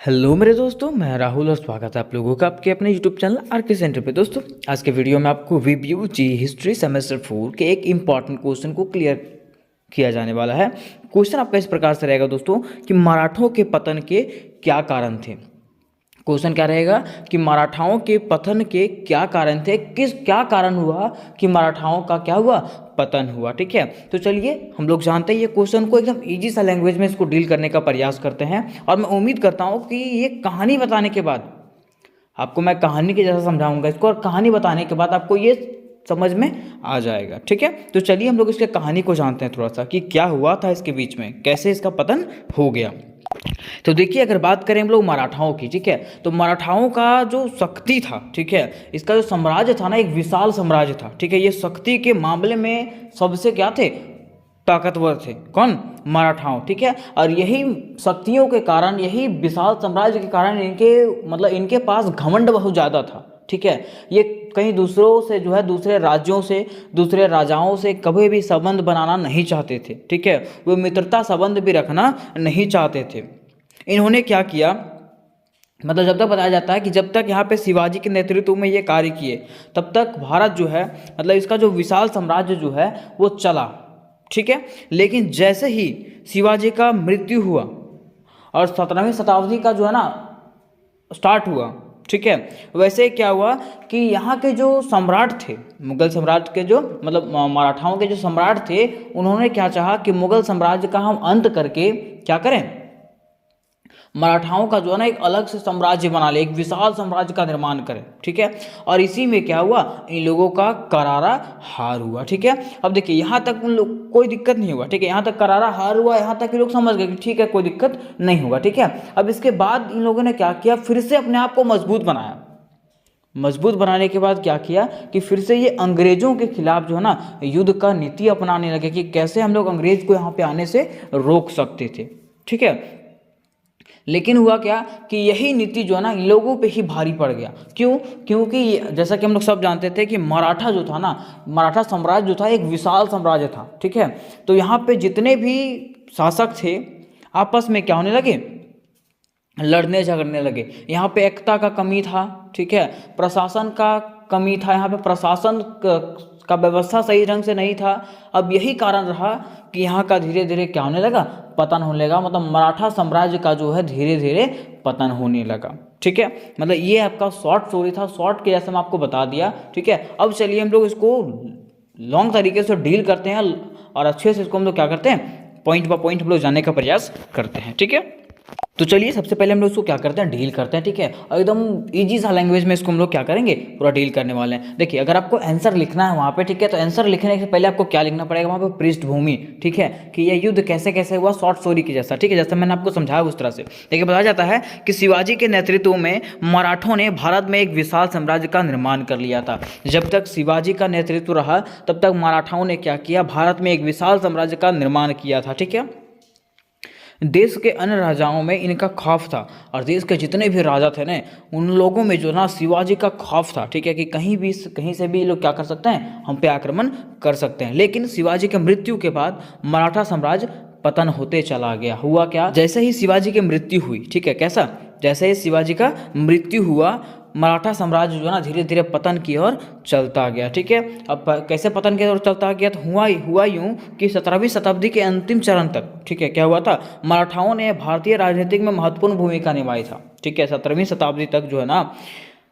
Hello मेरे दोस्तों, मैं राहुल और स्वागत है आप लोगों का आपके अपने यूट्यूब चैनल आर के सेंटर पे। दोस्तों आज के वीडियो में आपको रिव्यू जी हिस्ट्री सेमेस्टर 4 के एक इम्पॉर्टेंट क्वेश्चन को क्लियर किया जाने वाला है। क्वेश्चन आपका इस प्रकार से रहेगा दोस्तों कि मराठों के पतन के क्या कारण थे। क्वेश्चन क्या रहेगा कि मराठाओं के पतन के क्या कारण थे, क्या कारण हुआ कि मराठाओं का क्या हुआ, पतन हुआ। ठीक है, तो चलिए हम लोग जानते हैं ये क्वेश्चन को एकदम इजी सा लैंग्वेज में इसको डील करने का प्रयास करते हैं। और मैं उम्मीद करता हूँ कि ये कहानी बताने के बाद आपको मैं कहानी के जैसा समझाऊंगा इसको, और कहानी बताने के बाद आपको ये समझ में आ जाएगा। ठीक है, तो चलिए हम लोग इसके कहानी को जानते हैं थोड़ा सा कि क्या हुआ था इसके बीच में, कैसे इसका पतन हो गया। तो देखिए अगर बात करें हम लोग मराठाओं की, ठीक है, तो मराठाओं का जो शक्ति था, ठीक है, इसका जो साम्राज्य था ना, एक विशाल साम्राज्य था। ठीक है, ये शक्ति के मामले में सबसे क्या थे, ताकतवर थे। कौन? मराठाओं। ठीक है, और यही शक्तियों के कारण, यही विशाल साम्राज्य के कारण इनके पास घमंड बहुत ज़्यादा था। ठीक है, ये कहीं दूसरों से जो है, दूसरे राज्यों से, दूसरे राजाओं से कभी भी संबंध बनाना नहीं चाहते थे। ठीक है, वो मित्रता संबंध भी रखना नहीं चाहते थे। इन्होंने क्या किया, जब तक बताया जाता है कि जब तक यहाँ पे शिवाजी के नेतृत्व में ये कार्य किए, तब तक भारत जो है, इसका जो विशाल साम्राज्य जो है वो चला। ठीक है, लेकिन जैसे ही शिवाजी का मृत्यु हुआ और 17वीं शताब्दी का जो है ना स्टार्ट हुआ, ठीक है, वैसे क्या हुआ कि यहाँ के जो सम्राट थे, मुगल सम्राट के जो मराठाओं के जो सम्राट थे, उन्होंने क्या चाहा कि मुगल साम्राज्य का हम अंत करके क्या करें, मराठाओं का जो है ना एक अलग से साम्राज्य बना ले, एक विशाल साम्राज्य का निर्माण करें। ठीक है, और इसी में क्या हुआ, इन लोगों का करारा हार हुआ। ठीक है, अब देखिए यहाँ तक उन लोग कोई दिक्कत नहीं हुआ। ठीक है, यहाँ तक करारा हार हुआ, यहाँ तक ये लोग समझ गए कि ठीक है कोई दिक्कत नहीं होगा। ठीक है, अब इसके बाद इन लोगों ने क्या किया, फिर से अपने आप को मजबूत बनाया। मजबूत बनाने के बाद क्या किया कि फिर से ये अंग्रेजों के खिलाफ जो है ना युद्ध का नीति अपनाने लगे कि कैसे हम लोग अंग्रेज को यहाँ पे आने से रोक सकते थे। ठीक है, लेकिन हुआ क्या कि यही नीति जो है ना इन लोगों पे ही भारी पड़ गया। क्यों? क्योंकि जैसा कि हम लोग सब जानते थे कि मराठा जो था ना, मराठा साम्राज्य जो था एक विशाल साम्राज्य था। ठीक है, तो यहाँ पे जितने भी शासक थे आपस में क्या होने लगे, लड़ने झगड़ने लगे। यहाँ पे एकता का कमी था। ठीक है, प्रशासन का कमी था, यहाँ पे प्रशासन का व्यवस्था सही ढंग से नहीं था। अब यही कारण रहा कि यहाँ का धीरे धीरे क्या होने लगा, पतन होने लगा। मराठा साम्राज्य का जो है धीरे धीरे पतन होने लगा। ठीक है, ये आपका शॉर्ट स्टोरी था, शॉर्ट के जैसे मैं आपको बता दिया। ठीक है, अब चलिए हम लोग इसको लॉन्ग तरीके से डील करते हैं और अच्छे से इसको हम लोग क्या करते हैं, पॉइंट बाय पॉइंट हम लोग जानने का प्रयास करते हैं। ठीक है, तो चलिए सबसे पहले हम लोग इसको क्या करते हैं, डील करते हैं। ठीक है, और एकदम इजी सा लैंग्वेज में इसको हम लोग क्या करेंगे, पूरा डील करने वाले हैं। देखिए अगर आपको आंसर लिखना है वहाँ पे, ठीक है, तो आंसर लिखने से पहले आपको क्या लिखना पड़ेगा वहाँ पे, पृष्ठभूमि। ठीक है, कि यह युद्ध कैसे कैसे हुआ, शॉर्ट स्टोरी की जैसा। ठीक है, जैसा मैंने आपको समझाया उस तरह से। देखिए बताया जाता है कि शिवाजी के नेतृत्व में मराठों ने भारत में एक विशाल साम्राज्य का निर्माण कर लिया था। जब तक शिवाजी का नेतृत्व रहा तब तक मराठाओं ने क्या किया, भारत में एक विशाल साम्राज्य का निर्माण किया था। ठीक है, देश के अन्य राजाओं में इनका खौफ था, और देश के जितने भी राजा थे ना, उन लोगों में जो ना शिवाजी का खौफ था। ठीक है, कि कहीं से भी लोग क्या कर सकते हैं, हम पे आक्रमण कर सकते हैं। लेकिन शिवाजी के मृत्यु के बाद मराठा साम्राज्य पतन होते चला गया। हुआ क्या, जैसे ही शिवाजी की मृत्यु हुई, ठीक है, कैसा, जैसे ही शिवाजी का मृत्यु हुआ, मराठा साम्राज्य जो है ना धीरे धीरे पतन की ओर चलता गया। ठीक है, अब कैसे पतन की ओर चलता गया, तो हुआ यूं कि 17वीं शताब्दी के अंतिम चरण तक, ठीक है, क्या हुआ था, मराठाओं ने भारतीय राजनीति में महत्वपूर्ण भूमिका निभाई था। ठीक है, 17वीं शताब्दी तक जो है ना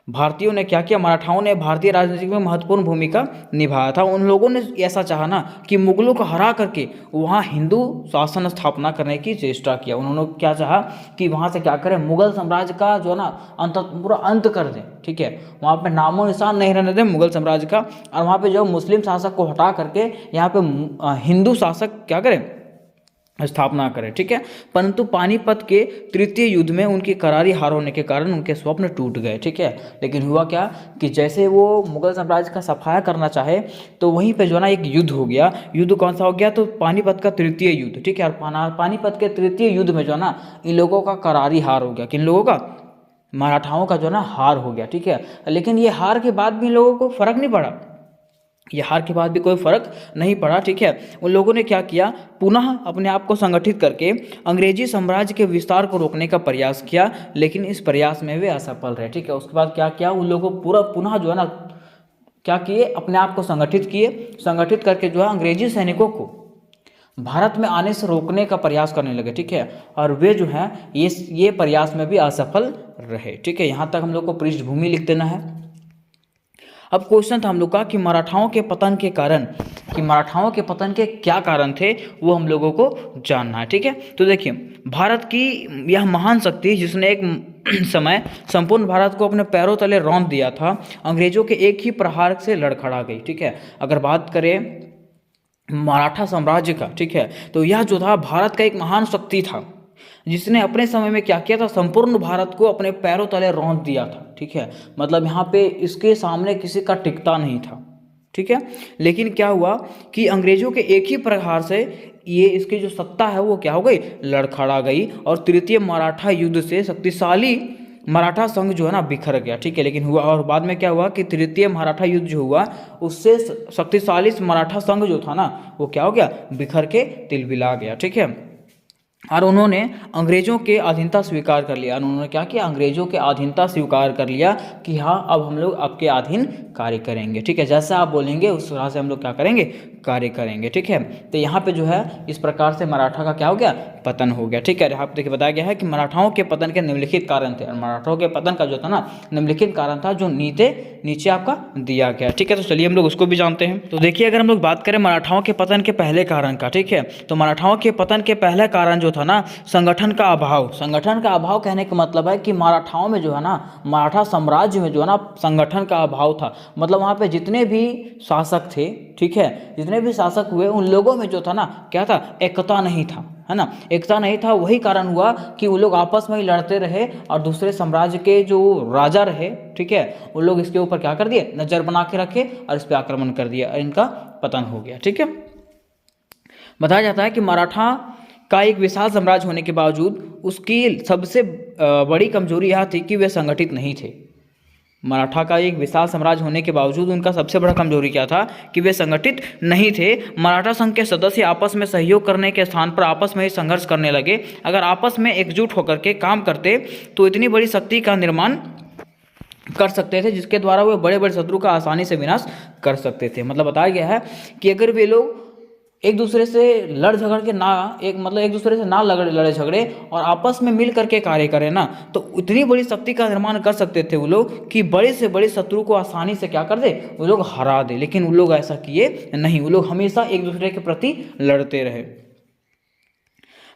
भारतीयों ने क्या किया, मराठाओं ने भारतीय राजनीति में महत्वपूर्ण भूमिका निभाया था। उन लोगों ने ऐसा चाहा ना कि मुगलों को हरा करके वहाँ हिंदू शासन स्थापना करने की चेष्टा किया। उन्होंने क्या चाहा कि वहाँ से क्या करें, मुगल साम्राज्य का जो है ना पूरा अंत कर दें। ठीक है, वहाँ पे नामो निशान नहीं रहने दें मुगल साम्राज्य का, और वहाँ पे जो मुस्लिम शासक को हटा करके यहाँ पे हिंदू शासक क्या करें, स्थापना करें। ठीक है, परंतु पानीपत के तृतीय युद्ध में उनकी करारी हार होने के कारण उनके स्वप्न टूट गए। ठीक है, लेकिन हुआ क्या कि जैसे वो मुगल साम्राज्य का सफाया करना चाहे तो वहीं पे जो है ना एक युद्ध हो गया। युद्ध कौन सा हो गया, तो पानीपत का तृतीय युद्ध। ठीक है, और पानीपत के तृतीय युद्ध में जो है ना इन लोगों का करारी हार हो गया। किन लोगों का, मराठाओं का जो है ना हार हो गया। ठीक है, लेकिन ये हार के बाद भी इन लोगों को फर्क नहीं पड़ा। ये हार के बाद भी कोई फर्क नहीं पड़ा, ठीक है। उन लोगों ने क्या किया, पुनः अपने आप को संगठित करके अंग्रेजी साम्राज्य के विस्तार को रोकने का प्रयास किया, लेकिन इस प्रयास में वे असफल रहे, ठीक है। उसके बाद क्या किया, उन लोगों को पूरा पुनः जो है ना क्या किए, अपने आप को संगठित किए, संगठित करके जो है अंग्रेजी सैनिकों को भारत में आने से रोकने का प्रयास करने लगे, ठीक है। और वे जो है ये प्रयास में भी असफल रहे, ठीक है। यहाँ तक हम लोग को पृष्ठभूमि लिख देना है। अब क्वेश्चन था हम लोग का कि मराठाओं के पतन के कारण, कि मराठाओं के पतन के क्या कारण थे वो हम लोगों को जानना है, ठीक है। तो देखिए, भारत की यह महान शक्ति जिसने एक समय संपूर्ण भारत को अपने पैरों तले रौंद दिया था, अंग्रेजों के एक ही प्रहार से लड़खड़ा गई, ठीक है। अगर बात करें मराठा साम्राज्य का, ठीक है, तो यह जो था भारत का एक महान शक्ति था जिसने अपने समय में क्या किया था, संपूर्ण भारत को अपने पैरों तले रौंद दिया था, ठीक है। मतलब यहाँ पे इसके सामने किसी का टिकता नहीं था, ठीक है। लेकिन क्या हुआ कि अंग्रेजों के एक ही प्रहार से ये इसकी जो सत्ता है वो क्या हो गई, लड़खड़ा गई, और तृतीय मराठा युद्ध से शक्तिशाली मराठा संघ जो है ना बिखर गया, ठीक है। लेकिन हुआ, और बाद में क्या हुआ कि तृतीय मराठा युद्ध जो हुआ उससे शक्तिशाली मराठा संघ जो था ना वो क्या हो गया, बिखर के तिलबिला गया, ठीक है। और उन्होंने अंग्रेजों के अधीनता स्वीकार कर लिया, उन्होंने क्या किया, अंग्रेजों के अधीनता स्वीकार कर लिया कि हाँ अब हम लोग आपके अधीन कार्य करेंगे, ठीक है। जैसा आप बोलेंगे उस तरह से हम लोग क्या करेंगे, कार्य करेंगे, ठीक है। तो यहाँ पे जो है इस प्रकार से मराठा का क्या हो गया, पतन हो गया, ठीक है। यहाँ पे देखिए बताया गया है कि मराठाओं के पतन के निम्नलिखित कारण थे, और मराठाओं के पतन का जो था ना निम्नलिखित कारण था जो नीचे आपका दिया गया, ठीक है। तो चलिए हम लोग उसको भी जानते हैं। तो देखिए, अगर हम लोग बात करें मराठाओं के पतन के पहले कारण का, ठीक है, तो मराठाओं के पतन के पहले कारण जो था ना संगठन का अभाव। संगठन का अभाव कहने का मतलब है कि मराठाओं में जो है ना, मराठा साम्राज्य में जो है ना संगठन का अभाव था। मतलब वहाँ पे जितने भी शासक थे, ठीक है, जितने भी शासक हुए उन लोगों में जो था ना क्या था, एकता नहीं था, है ना, एकता नहीं था। वही कारण हुआ कि वो लोग आपस में ही लड़ते रहे, और दूसरे साम्राज्य के जो राजा रहे, ठीक है, वो लोग इसके ऊपर क्या कर दिए, नजर बना के रखे और इस पर आक्रमण कर दिया, और इनका पतन हो गया, ठीक है। बताया जाता है कि मराठा का एक विशाल साम्राज्य होने के बावजूद उसकी सबसे बड़ी कमजोरी यह थी कि वे संगठित नहीं थे। मराठा का एक विशाल साम्राज्य होने के बावजूद उनका सबसे बड़ा कमजोरी क्या था कि वे संगठित नहीं थे। मराठा संघ के सदस्य आपस में सहयोग करने के स्थान पर आपस में ही संघर्ष करने लगे। अगर आपस में एकजुट होकर के काम करते तो इतनी बड़ी शक्ति का निर्माण कर सकते थे जिसके द्वारा वे बड़े बड़े शत्रु का आसानी से विनाश कर सकते थे। मतलब बताया गया है कि अगर वे लोग एक दूसरे से लड़ झगड़ के ना एक दूसरे से ना लड़े झगड़े और आपस में मिल करके कार्य करें ना, तो इतनी बड़ी शक्ति का निर्माण कर सकते थे वो लोग कि बड़े से बड़े शत्रु को आसानी से क्या कर दे, वो लोग हरा दे। लेकिन वो लोग ऐसा किए नहीं, वो लोग हमेशा एक दूसरे के प्रति लड़ते रहे।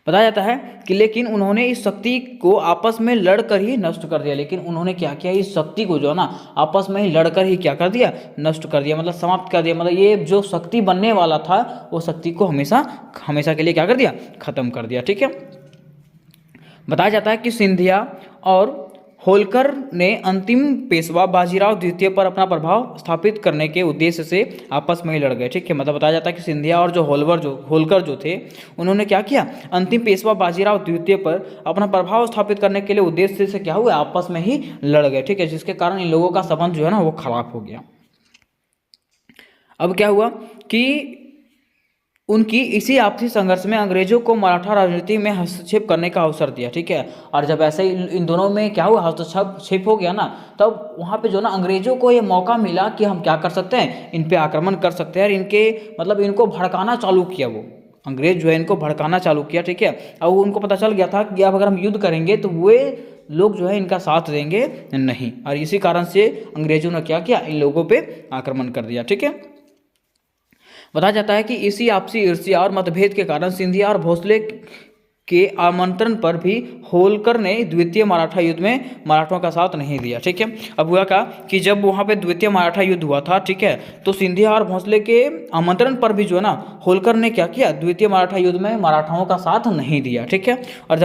बताया जाता है कि लेकिन उन्होंने इस शक्ति को आपस में लड़कर ही नष्ट कर दिया। लेकिन उन्होंने क्या किया, इस शक्ति को जो है ना आपस में ही लड़कर ही क्या कर दिया, नष्ट कर दिया, मतलब समाप्त कर दिया। मतलब ये जो शक्ति बनने वाला था वो शक्ति को हमेशा हमेशा के लिए क्या कर दिया, खत्म कर दिया, ठीक है। बताया जाता है कि सिंधिया और होलकर ने अंतिम पेशवा बाजीराव द्वितीय पर अपना प्रभाव स्थापित करने के उद्देश्य से आपस में ही लड़ गए, ठीक है। मतलब बताया जाता है कि सिंधिया और जो होलकर जो थे उन्होंने क्या किया, अंतिम पेशवा बाजीराव द्वितीय पर अपना प्रभाव स्थापित करने के लिए उद्देश्य से क्या हुआ, आपस में ही लड़ गए, ठीक है, जिसके कारण इन लोगों का संबंध जो है ना वो खराब हो गया। अब क्या हुआ कि उनकी इसी आपसी संघर्ष में अंग्रेजों को मराठा राजनीति में हस्तक्षेप करने का अवसर दिया, ठीक है। और जब ऐसे ही इन दोनों में क्या हुआ, हस्तक्षेप हो गया ना, तब वहाँ पे जो ना अंग्रेजों को ये मौका मिला कि हम क्या कर सकते हैं, इन पे आक्रमण कर सकते हैं, और इनके मतलब इनको भड़काना चालू किया। वो अंग्रेज जो है इनको भड़काना चालू किया, ठीक है। और उनको पता चल गया था कि अब अगर हम युद्ध करेंगे तो वे लोग जो है इनका साथ देंगे नहीं, और इसी कारण से अंग्रेजों ने क्या किया, इन लोगों पर आक्रमण कर दिया, ठीक है। बताया जाता है कि इसी आपसी ईर्ष्या और मतभेद के कारण सिंधिया और भोसले के आमंत्रण पर भी होलकर ने द्वितीय मराठा युद्ध में मराठों का साथ नहीं दिया, ठीक है। अब हुआ क्या कि जब वहाँ पे द्वितीय मराठा युद्ध हुआ था, ठीक है, तो सिंधिया और भोसले के आमंत्रण पर भी जो है ना होलकर ने क्या किया, द्वितीय मराठा युद्ध में मराठाओं का साथ नहीं दिया, ठीक है। और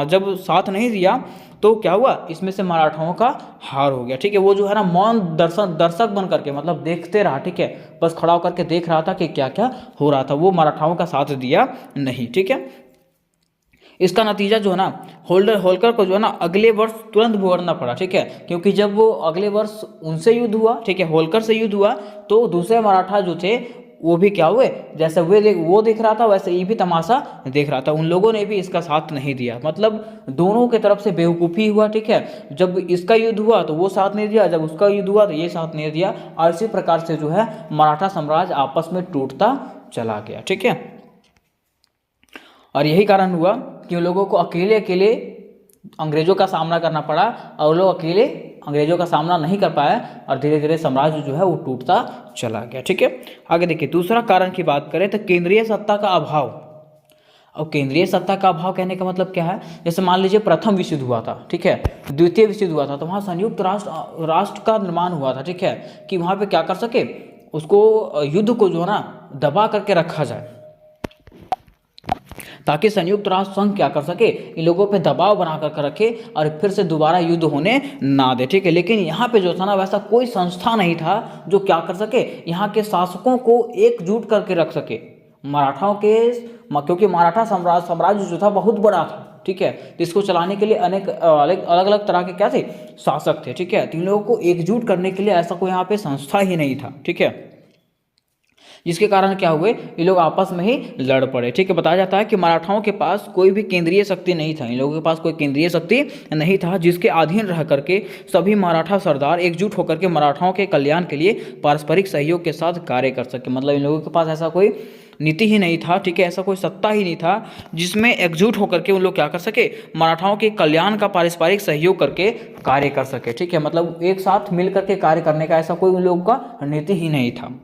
जब साथ नहीं दिया तो क्या हुआ, इसमें से मराठाओं का हार हो गया, ठीक है। वो जो है ना मौन दर्शक बन करके मतलब देखते रहा, ठीक है, बस खड़ा होकर के देख रहा था कि क्या क्या हो रहा था, वो मराठाओं का साथ दिया नहीं, ठीक है। इसका नतीजा जो है ना होलकर को जो है ना अगले वर्ष तुरंत भुगतना पड़ा, ठीक है, क्योंकि जब वो अगले वर्ष उनसे युद्ध हुआ, ठीक है, होलकर से युद्ध हुआ, तो दूसरे मराठा जो थे वो भी क्या हुए, जैसे वो देख रहा था वैसे ये भी तमाशा देख रहा था, उन लोगों ने भी इसका साथ नहीं दिया। मतलब दोनों की तरफ से बेवकूफ़ी हुआ, ठीक है, जब इसका युद्ध हुआ तो वो साथ नहीं दिया, जब उसका युद्ध हुआ तो ये साथ नहीं दिया, और इसी प्रकार से जो है मराठा साम्राज्य आपस में टूटता चला गया, ठीक है। और यही कारण हुआ कि उन लोगों को अकेले अकेले अंग्रेजों का सामना करना पड़ा, और लोग अकेले अंग्रेजों का सामना नहीं कर पाए, और धीरे धीरे साम्राज्य जो है वो टूटता चला गया, ठीक है। आगे देखिए, दूसरा कारण की बात करें तो केंद्रीय सत्ता का अभाव। अब केंद्रीय सत्ता का अभाव कहने का मतलब क्या है, जैसे मान लीजिए प्रथम विश्व युद्ध हुआ था, ठीक है, द्वितीय विश्व युद्ध हुआ था, तो वहाँ संयुक्त राष्ट्र का निर्माण हुआ था, ठीक है, कि वहाँ पे क्या कर सके, उसको युद्ध को जो है ना दबा करके रखा जाए, ताकि संयुक्त राष्ट्र संघ क्या कर सके, इन लोगों पे दबाव बना कर रखे और फिर से दोबारा युद्ध होने ना दे, ठीक है। लेकिन यहाँ पे जो था ना वैसा कोई संस्था नहीं था जो क्या कर सके, यहाँ के शासकों को एकजुट करके रख सके मराठाओं के, क्योंकि मराठा साम्राज्य जो था बहुत बड़ा था, ठीक है, तो इसको चलाने के लिए अनेक अलग अलग तरह के क्या थे, शासक थे, ठीक है, तो इन लोगों को एकजुट करने के लिए ऐसा कोई यहाँ पे संस्था ही नहीं था, ठीक है, जिसके कारण क्या हुए, ये लोग आपस में ही लड़ पड़े, ठीक है। बताया जाता है कि मराठाओं के पास कोई भी केंद्रीय शक्ति नहीं था, इन लोगों के पास कोई केंद्रीय शक्ति नहीं था जिसके अधीन रह करके सभी मराठा सरदार एकजुट होकर के मराठाओं के कल्याण के लिए पारस्परिक सहयोग के साथ कार्य कर सके। मतलब इन लोगों के पास ऐसा कोई नीति ही नहीं था, ठीक है, ऐसा कोई सत्ता ही नहीं था जिसमें एकजुट होकर के उन लोग क्या कर सके, मराठाओं के कल्याण का पारस्परिक सहयोग करके कार्य कर सके, ठीक है। मतलब एक साथ मिल करके कार्य करने का ऐसा कोई उन लोगों का नीति ही नहीं था।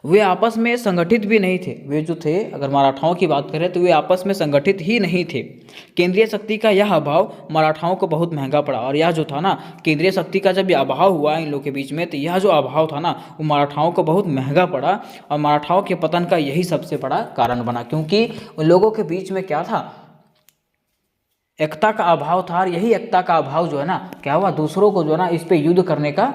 वे आपस में संगठित भी नहीं थे, वे जो थे, अगर मराठाओं की बात करें तो वे आपस में संगठित ही नहीं थे। केंद्रीय शक्ति का यह अभाव मराठाओं को बहुत महंगा पड़ा, और यह जो था ना केंद्रीय शक्ति का जब यह अभाव हुआ इन लोगों के बीच में, तो यह जो अभाव था ना वो मराठाओं को बहुत महंगा पड़ा, और मराठाओं के पतन का यही सबसे बड़ा कारण बना, क्योंकि उन लोगों के बीच में क्या था, एकता का अभाव था, और यही एकता का अभाव जो है ना क्या हुआ, दूसरों को जो है ना इस पर युद्ध करने का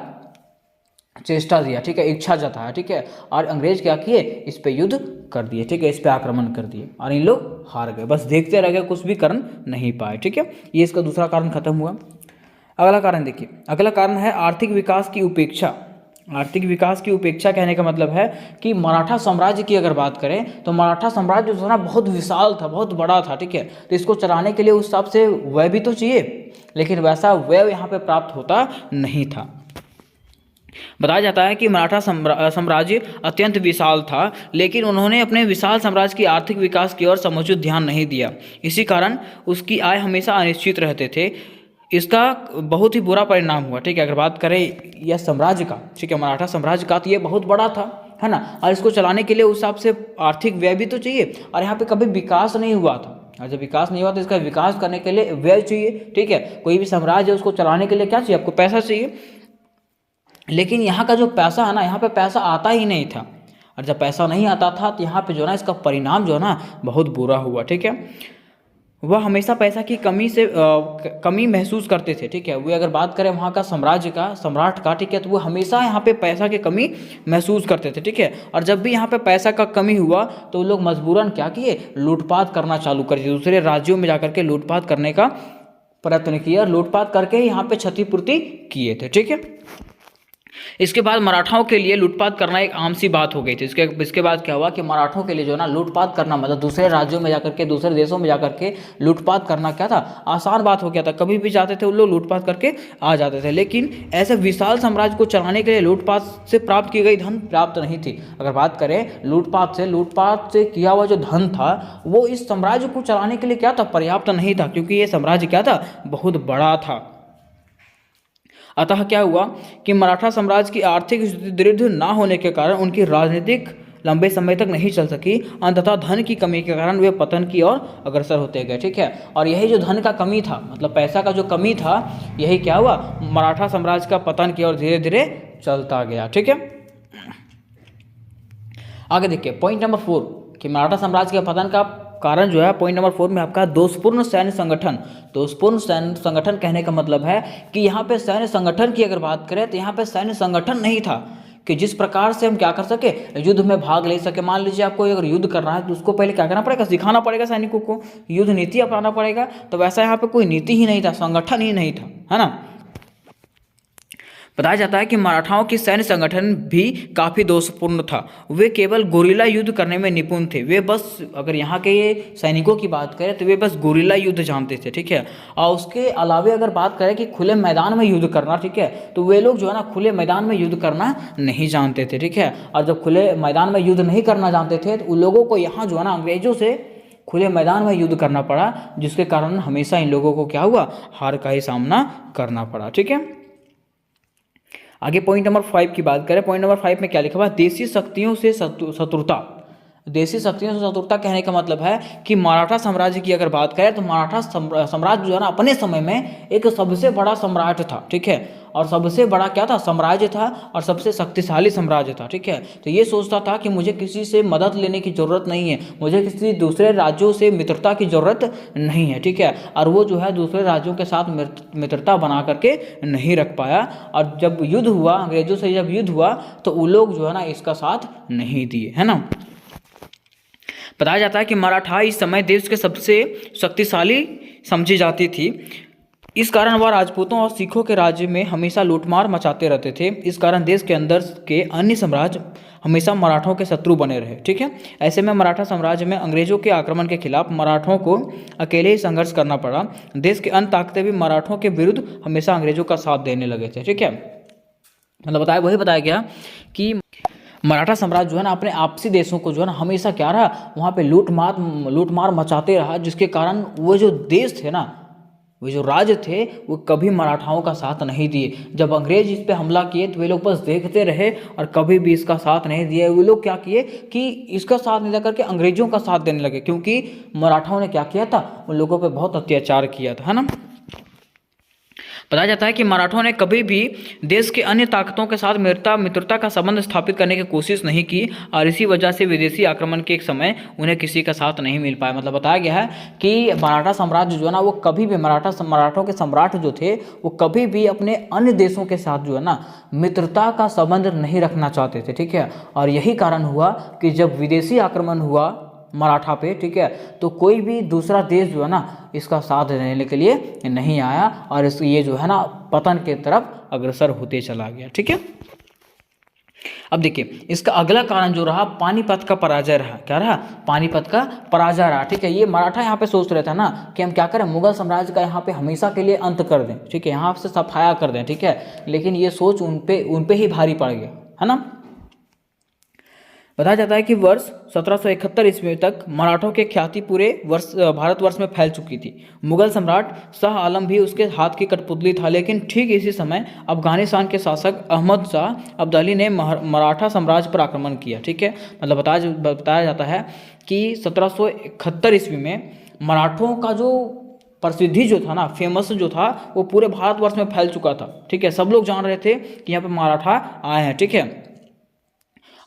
चेष्टा दिया, ठीक है, इच्छा जताया, ठीक है, और अंग्रेज क्या किए, इस पे युद्ध कर दिए, ठीक है, इस पे आक्रमण कर दिए, और इन लोग हार गए, बस देखते रह गए, कुछ भी कर नहीं पाए, ठीक है। ये इसका दूसरा कारण खत्म हुआ। अगला कारण देखिए, अगला कारण है आर्थिक विकास की उपेक्षा। आर्थिक विकास की उपेक्षा कहने का मतलब है कि मराठा साम्राज्य की अगर बात करें तो मराठा साम्राज्य जो था ना बहुत विशाल था, बहुत बड़ा था, ठीक है, तो इसको चलाने के लिए उस हिसाब से व्यय भी तो चाहिए, लेकिन वैसा व्यय यहाँ पे प्राप्त होता नहीं था। बताया जाता है कि मराठा साम्राज्य अत्यंत विशाल था, लेकिन उन्होंने अपने विशाल साम्राज्य की आर्थिक विकास की ओर समुचित ध्यान नहीं दिया, इसी कारण उसकी आय हमेशा अनिश्चित रहते थे। इसका बहुत ही बुरा परिणाम हुआ, ठीक है। अगर बात करें यह साम्राज्य का, ठीक है, मराठा साम्राज्य का, तो ये बहुत बड़ा था, है ना, और इसको चलाने के लिए उस हिसाब से आर्थिक व्यय भी तो चाहिए, और यहाँ पे कभी विकास नहीं हुआ था, और जब विकास नहीं हुआ तो इसका विकास करने के लिए व्यय चाहिए, ठीक है। कोई भी साम्राज्य है उसको चलाने के लिए क्या चाहिए, आपको पैसा चाहिए, लेकिन यहाँ का जो पैसा है ना, यहाँ पे पैसा आता ही नहीं था, और जब पैसा नहीं आता था तो यहाँ पे जो है ना इसका परिणाम जो है ना बहुत बुरा हुआ, ठीक है। वह हमेशा पैसा की कमी से कमी महसूस करते थे, ठीक है। वे अगर बात करें वहाँ का साम्राज्य का, सम्राट का, ठीक है, तो वो हमेशा यहाँ पे पैसा की कमी महसूस करते थे, ठीक है। और जब भी यहाँ पे पैसा का कमी हुआ तो वो लोग मजबूरन क्या किए, लूटपाट करना चालू कर दिए, दूसरे राज्यों में जाकर के लूटपाट करने का प्रयत्न किया, और लूटपाट करके ही यहाँ पे क्षतिपूर्ति किए थे, ठीक है। इसके बाद मराठाओं के लिए लूटपाट करना एक आम सी बात हो गई थी। इसके बाद क्या हुआ कि मराठों के लिए जो है ना लूटपाट करना, मतलब दूसरे राज्यों में जाकर के, दूसरे देशों में जाकर के लूटपाट करना क्या था, आसान बात हो गया था। कभी भी जाते थे उन लोग लूटपाट करके आ जाते थे। लेकिन ऐसे विशाल साम्राज्य को चलाने के लिए लूटपाट से प्राप्त की गई धन पर्याप्त नहीं थी। अगर बात करें लूटपाट से किया हुआ जो धन था वो इस साम्राज्य को चलाने के लिए क्या था, पर्याप्त नहीं था, क्योंकि ये साम्राज्य क्या था, बहुत बड़ा था। अतः क्या हुआ कि मराठा साम्राज्य की आर्थिक स्थिति दृढ़ ना होने के कारण उनकी राजनीतिक लंबे समय तक नहीं चल सकी। अंततः धन की कमी के कारण वे पतन की ओर अग्रसर होते गए, ठीक है। और यही जो धन का कमी था, मतलब पैसा का जो कमी था, यही क्या हुआ, मराठा साम्राज्य का पतन की ओर धीरे धीरे चलता गया, ठीक है। आगे देखिए पॉइंट नंबर 4 कि मराठा साम्राज्य के पतन का कारण जो है, पॉइंट नंबर 4 में आपका दोषपूर्ण सैन्य संगठन। दोषपूर्ण सैन्य संगठन कहने का मतलब है कि यहाँ पे सैन्य संगठन की अगर बात करें तो यहाँ पे सैन्य संगठन नहीं था, कि जिस प्रकार से हम क्या कर सके, युद्ध में भाग ले सके। मान लीजिए आपको अगर युद्ध करना है तो उसको पहले क्या करना पड़ेगा, सिखाना पड़ेगा सैनिकों को, युद्ध नीति अपनाना पड़ेगा। तो वैसा यहाँ पे कोई नीति ही नहीं था, संगठन ही नहीं था, है ना। बताया जाता है कि मराठाओं की सैन्य संगठन भी काफ़ी दोषपूर्ण था। वे केवल गोरिल्ला युद्ध करने में निपुण थे। वे बस, अगर यहाँ के ये सैनिकों की बात करें तो वे बस गोरिल्ला युद्ध जानते थे, ठीक है। और उसके अलावे अगर बात करें कि खुले मैदान में युद्ध करना, ठीक है, तो वे लोग जो है ना खुले मैदान में युद्ध करना नहीं जानते थे, ठीक है। और जब खुले मैदान में युद्ध नहीं करना जानते थे तो उन लोगों को यहाँ जो है ना अंग्रेजों से खुले मैदान में युद्ध करना पड़ा, जिसके कारण हमेशा इन लोगों को क्या हुआ, हार का ही सामना करना पड़ा, ठीक है। आगे पॉइंट नंबर 5 की बात करें। पॉइंट नंबर 5 में क्या लिखा हुआ है, देशी शक्तियों से शत्रुता। देशी शक्तियों से शत्रुता कहने का मतलब है कि मराठा साम्राज्य की अगर बात करें तो मराठा साम्राज्य जो है ना अपने समय में एक सबसे बड़ा साम्राज्य था, ठीक है। और सबसे बड़ा क्या था, साम्राज्य था, और सबसे शक्तिशाली साम्राज्य था, ठीक है। तो ये सोचता था कि मुझे किसी से मदद लेने की ज़रूरत नहीं है, मुझे किसी दूसरे राज्यों से मित्रता की ज़रूरत नहीं है, ठीक है। और वो जो है दूसरे राज्यों के साथ मित्रता बना करके नहीं रख पाया। और जब युद्ध हुआ, अंग्रेजों से जब युद्ध हुआ तो वो लोग जो है ना इसका साथ नहीं दिए, है ना। बताया जाता है कि मराठा इस समय देश के सबसे शक्तिशाली समझी जाती थी। इस कारण वह राजपूतों और सिखों के राज्य में हमेशा लूटमार मचाते रहते थे। इस कारण देश के अंदर के अन्य साम्राज्य हमेशा मराठों के शत्रु बने रहे, ठीक है। ऐसे में मराठा साम्राज्य में अंग्रेजों के आक्रमण के खिलाफ मराठों को अकेले ही संघर्ष करना पड़ा। देश के अन्य ताकतें भी मराठों के विरुद्ध हमेशा अंग्रेजों का साथ देने लगे थे, ठीक है। मतलब बताया गया कि मराठा साम्राज्य जो है ना अपने आपसी देशों को जो है ना हमेशा क्या रहा, वहाँ पे लूटमार मचाते रहा, जिसके कारण वो जो देश थे ना, वो जो राज्य थे, वो कभी मराठाओं का साथ नहीं दिए। जब अंग्रेज इस पे हमला किए तो वे लोग बस देखते रहे और कभी भी इसका साथ नहीं दिए। वे लोग क्या किए कि इसका साथ नहीं देकर के अंग्रेजों का साथ देने लगे, क्योंकि मराठाओं ने क्या किया था, उन लोगों पर बहुत अत्याचार किया था, है ना। बताया जाता है कि मराठों ने कभी भी देश के अन्य ताकतों के साथ मित्रता का संबंध स्थापित करने की कोशिश नहीं की, और इसी वजह से विदेशी आक्रमण के एक समय उन्हें किसी का साथ नहीं मिल पाया। मतलब बताया गया है कि मराठा साम्राज्य जो है ना वो कभी भी मराठों के सम्राट जो थे वो कभी भी अपने अन्य देशों के साथ जो है ना मित्रता का संबंध नहीं रखना चाहते थे, ठीक है। और यही कारण हुआ कि जब विदेशी आक्रमण हुआ मराठा पे, ठीक है, तो कोई भी दूसरा देश जो है ना इसका साथ देने के लिए नहीं आया, और ये जो है ना पतन के तरफ अग्रसर होते चला गया, ठीक है। अब देखिए इसका अगला कारण जो रहा, पानीपत का पराजय रहा। क्या रहा, पानीपत का पराजय रहा, ठीक है। ये मराठा यहाँ पे सोच रहे थे ना कि हम क्या करें, मुगल साम्राज्य का यहाँ पे हमेशा के लिए अंत कर दें, ठीक है, यहाँ से सफाया कर दें, ठीक है। लेकिन ये सोच उन पे ही भारी पड़ गया, है ना। बताया जाता है कि वर्ष 1771 ईस्वी तक मराठों की ख्याति पूरे भारतवर्ष में फैल चुकी थी। मुगल सम्राट शाह आलम भी उसके हाथ की कठपुतली था, लेकिन ठीक इसी समय अफगानिस्तान के शासक अहमद शाह अब्दाली ने मराठा साम्राज्य पर आक्रमण किया, ठीक है। मतलब बताया जाता है कि 1771 ईस्वी में मराठों का जो प्रसिद्धि जो था ना, फेमस जो था, वो पूरे भारतवर्ष में फैल चुका था, ठीक है। सब लोग जान रहे थे कि यहाँ पे मराठा आए हैं, ठीक है।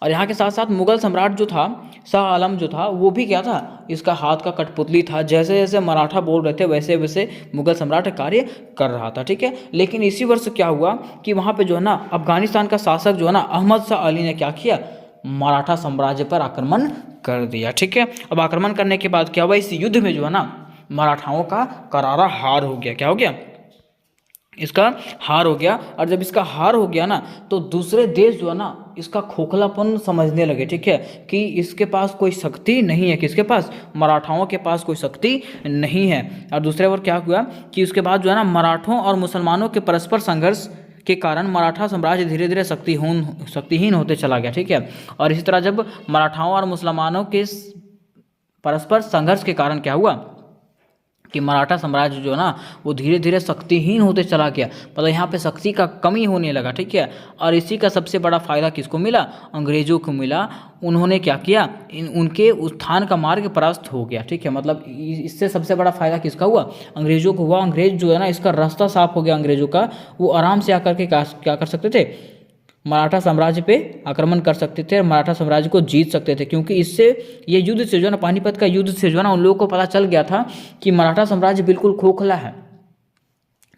और यहाँ के साथ साथ मुगल सम्राट जो था, शाह आलम जो था, वो भी क्या था, इसका हाथ का कठपुतली था। जैसे जैसे मराठा बोल रहे थे वैसे वैसे मुगल सम्राट कार्य कर रहा था, ठीक है। लेकिन इसी वर्ष क्या हुआ कि वहाँ पे जो है ना अफगानिस्तान का शासक जो है ना अहमद शाह अली ने क्या किया, मराठा साम्राज्य पर आक्रमण कर दिया, ठीक है। अब आक्रमण करने के बाद क्या हुआ, इस युद्ध में जो है ना मराठाओं का करारा हार हो गया। क्या हो गया, इसका हार हो गया। और जब इसका हार हो गया ना तो दूसरे देश जो है ना इसका खोखलापन समझने लगे, ठीक है, कि इसके पास कोई शक्ति नहीं है, किसके पास, मराठाओं के पास कोई शक्ति नहीं है। और दूसरे ओर क्या हुआ कि उसके बाद जो है ना मराठों और मुसलमानों के परस्पर संघर्ष के कारण मराठा साम्राज्य धीरे धीरे शक्तिहीन होते चला गया, ठीक है। और इसी तरह जब मराठाओं और मुसलमानों के परस्पर संघर्ष के कारण क्या हुआ कि मराठा साम्राज्य जो है ना वो धीरे धीरे शक्तिहीन होते चला गया। मतलब यहाँ पे शक्ति का कमी होने लगा, ठीक है। और इसी का सबसे बड़ा फायदा किसको मिला, अंग्रेजों को मिला। उन्होंने क्या किया, उनके उत्थान का मार्ग प्रशस्त हो गया, ठीक है। मतलब इससे सबसे बड़ा फायदा किसका हुआ, अंग्रेजों को हुआ। अंग्रेज जो है ना इसका रास्ता साफ हो गया अंग्रेजों का, वो आराम से आकर के क्या कर सकते थे, मराठा साम्राज्य पे आक्रमण कर सकते थे और मराठा साम्राज्य को जीत सकते थे। क्योंकि इससे ये युद्ध से जो है ना, पानीपत का युद्ध से जो है ना उन लोगों को पता चल गया था कि मराठा साम्राज्य बिल्कुल खोखला है,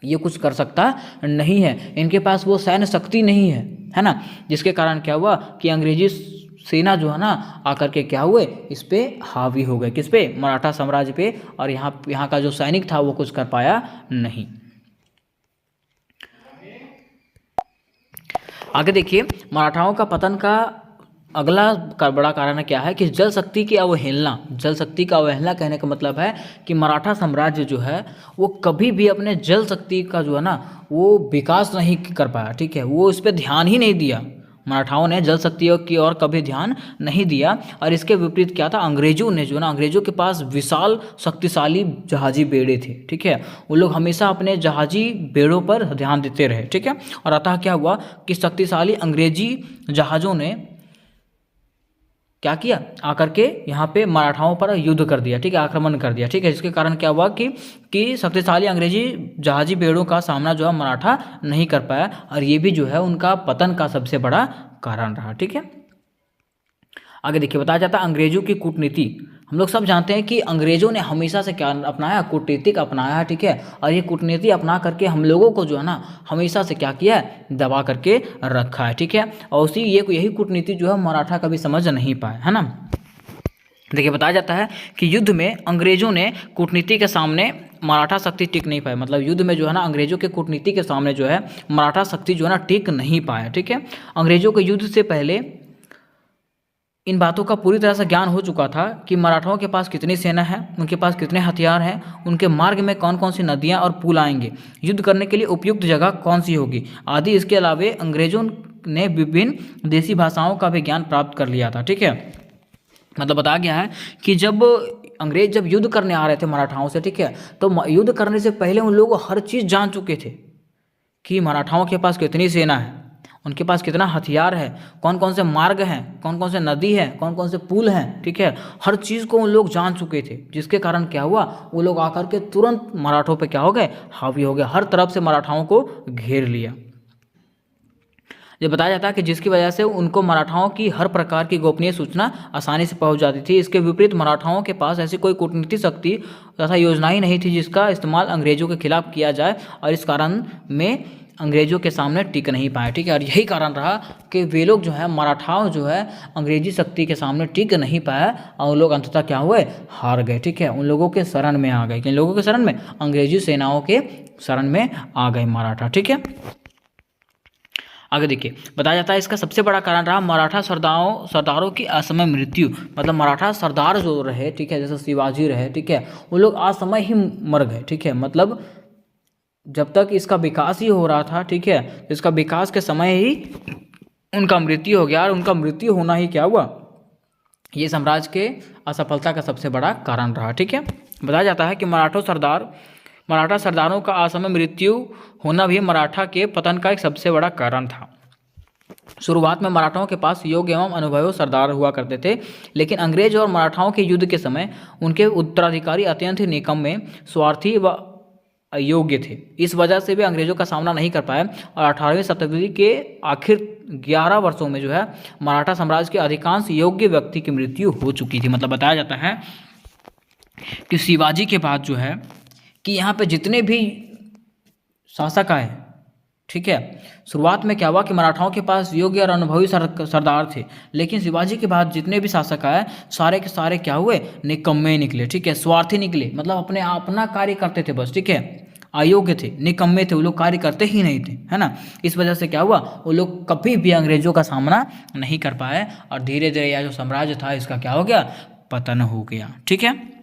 ये कुछ कर सकता नहीं है, इनके पास वो सैन्य शक्ति नहीं है, है ना, जिसके कारण क्या हुआ कि अंग्रेजी सेना जो है ना आकर के क्या हुए, इस पे हावी हो गए, किस पे, मराठा साम्राज्य पे, और यहाँ का जो सैनिक था वो कुछ कर पाया नहीं। आगे देखिए, मराठाओं का पतन का अगला बड़ा कारण क्या है कि जल शक्ति की अवहेलना। जल शक्ति का अवहेलना कहने का मतलब है कि मराठा साम्राज्य जो है वो कभी भी अपने जल शक्ति का जो है ना वो विकास नहीं कर पाया, ठीक है, वो इस पर ध्यान ही नहीं दिया। मराठाओं ने जल शक्ति की ओर कभी ध्यान नहीं दिया। और इसके विपरीत क्या था, अंग्रेजों ने जो ना, अंग्रेजों के पास विशाल शक्तिशाली जहाजी बेड़े थे, ठीक है, वो लोग हमेशा अपने जहाजी बेड़ों पर ध्यान देते रहे, ठीक है। और अतः क्या हुआ कि शक्तिशाली अंग्रेजी जहाज़ों ने क्या किया, आकर के यहाँ पे मराठाओं पर युद्ध कर दिया, ठीक है, आक्रमण कर दिया, ठीक है, जिसके कारण क्या हुआ कि शक्तिशाली अंग्रेजी जहाजी बेड़ों का सामना जो है मराठा नहीं कर पाया, और ये भी जो है उनका पतन का सबसे बड़ा कारण रहा, ठीक है। आगे देखिए, बताया जाता है अंग्रेजों की कूटनीति। हम लोग सब जानते हैं कि अंग्रेजों ने हमेशा से क्या अपनाया, कूटनीतिक अपनाया है, ठीक है, और ये कूटनीति अपना करके हम लोगों को जो है ना हमेशा से क्या किया है, दबा करके रखा है, ठीक है, और उसी यही कूटनीति जो है मराठा कभी समझ नहीं पाए, है ना। देखिए, बताया जाता है कि युद्ध में अंग्रेजों ने कूटनीति के सामने मराठा शक्ति टिक नहीं पाए, मतलब युद्ध में जो है ना अंग्रेजों के कूटनीति के सामने जो है मराठा शक्ति जो है ना टिक नहीं पाया, ठीक है। अंग्रेजों के युद्ध से पहले इन बातों का पूरी तरह से ज्ञान हो चुका था कि मराठाओं के पास कितनी सेना है, उनके पास कितने हथियार हैं, उनके मार्ग में कौन कौन सी नदियां और पुल आएंगे, युद्ध करने के लिए उपयुक्त जगह कौन सी होगी आदि। इसके अलावा अंग्रेजों ने विभिन्न देसी भाषाओं का भी ज्ञान प्राप्त कर लिया था, ठीक है। मतलब बताया गया है कि अंग्रेज जब युद्ध करने आ रहे थे मराठाओं से, ठीक है, तो युद्ध करने से पहले उन लोग हर चीज़ जान चुके थे कि मराठाओं के पास कितनी सेना है, उनके पास कितना हथियार है, कौन कौन से मार्ग हैं, कौन कौन से नदी है, कौन कौन से पुल हैं, ठीक है, हर चीज़ को उन लोग जान चुके थे, जिसके कारण क्या हुआ, वो लोग आकर के तुरंत मराठों पे क्या हो गए, हावी हो गए, हर तरफ से मराठाओं को घेर लिया। ये बताया जाता है कि जिसकी वजह से उनको मराठाओं की हर प्रकार की गोपनीय सूचना आसानी से पहुंच जाती थी। इसके विपरीत मराठाओं के पास ऐसी कोई कूटनीतिक शक्ति तथा योजना ही नहीं थी जिसका इस्तेमाल अंग्रेजों के खिलाफ किया जाए, और इस कारण में अंग्रेजों के सामने टिक नहीं पाए, ठीक है। और यही कारण रहा कि वे लोग जो है मराठाओं जो है अंग्रेजी शक्ति के सामने टिक नहीं पाया, और उन लोग अंततः क्या हुए, हार गए, ठीक है, उन लोगों के शरण में आ गए। किन लोगों के शरण में, अंग्रेजी सेनाओं के शरण में आ गए मराठा, ठीक है। आगे देखिए, बताया जाता है इसका सबसे बड़ा कारण रहा मराठा सरदारों की असमय मृत्यु। मतलब मराठा सरदार जो रहे, ठीक है, जैसे शिवाजी रहे, ठीक है, वो लोग असमय ही मर गए, ठीक है, मतलब जब तक इसका विकास ही हो रहा था, ठीक है, इसका विकास के समय ही उनका मृत्यु हो गया, और उनका मृत्यु होना ही क्या हुआ, ये साम्राज्य के असफलता का सबसे बड़ा कारण रहा, ठीक है। बताया जाता है कि मराठा सरदारों का असमय मृत्यु होना भी मराठा के पतन का एक सबसे बड़ा कारण था। शुरुआत में मराठाओं के पास योग्य एवं अनुभवी सरदार हुआ करते थे, लेकिन अंग्रेज और मराठाओं के युद्ध के समय उनके उत्तराधिकारी अत्यंत ही निकम्मे, स्वार्थी व अयोग्य थे। इस वजह से वे अंग्रेजों का सामना नहीं कर पाए, और 18वीं शताब्दी के आखिर 11 वर्षों में जो है मराठा साम्राज्य के अधिकांश योग्य व्यक्ति की मृत्यु हो चुकी थी। मतलब बताया जाता है कि शिवाजी के बाद जो है कि यहाँ पे जितने भी शासक आए, ठीक है, शुरुआत में क्या हुआ कि मराठाओं के पास योग्य और अनुभवी सरदार थे, लेकिन शिवाजी के बाद जितने भी शासक आए सारे के सारे क्या हुए, निकम्मे निकले, ठीक है, स्वार्थी निकले, मतलब अपना कार्य करते थे बस, ठीक है, अयोग्य थे, निकम्मे थे, वो लोग कार्य करते ही नहीं थे, है ना। इस वजह से क्या हुआ, वो लोग कभी भी अंग्रेजों का सामना नहीं कर पाए, और धीरे धीरे यह जो साम्राज्य था इसका क्या हो गया, पतन हो गया, ठीक है।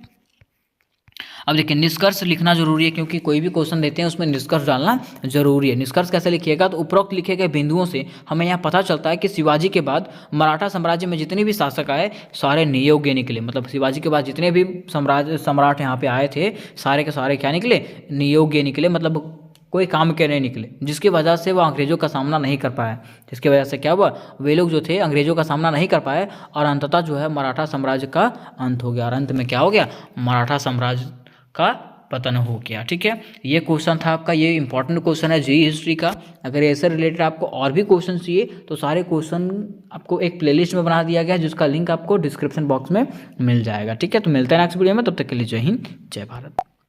अब देखिए, निष्कर्ष लिखना जरूरी है, क्योंकि कोई भी क्वेश्चन देते हैं उसमें निष्कर्ष डालना जरूरी है। निष्कर्ष कैसे लिखिएगा, तो उपरोक्त लिखे गए बिंदुओं से हमें यहाँ पता चलता है कि शिवाजी के बाद मराठा साम्राज्य में जितने भी शासक आए सारे नियोग्य निकले। मतलब शिवाजी के बाद जितने भी सम्राट यहाँ पे आए थे सारे के सारे क्या निकले, नियोग्य निकले, मतलब कोई काम के नहीं निकले, जिसकी वजह से वो अंग्रेजों का सामना नहीं कर पाए। जिसकी वजह से क्या हुआ, वे लोग जो थे अंग्रेजों का सामना नहीं कर पाए, और अंततः जो है मराठा साम्राज्य का अंत हो गया, और अंत में क्या हो गया, मराठा साम्राज्य का पतन हो गया, ठीक है। ये क्वेश्चन था आपका, ये इंपॉर्टेंट क्वेश्चन है जी हिस्ट्री का। अगर ऐसे रिलेटेड आपको और भी क्वेश्चन चाहिए तो सारे क्वेश्चन आपको एक प्लेलिस्ट में बना दिया गया है, जिसका लिंक आपको डिस्क्रिप्शन बॉक्स में मिल जाएगा, ठीक है। तो मिलते हैं नेक्स्ट वीडियो में, तब तक के लिए जय हिंद, जय भारत।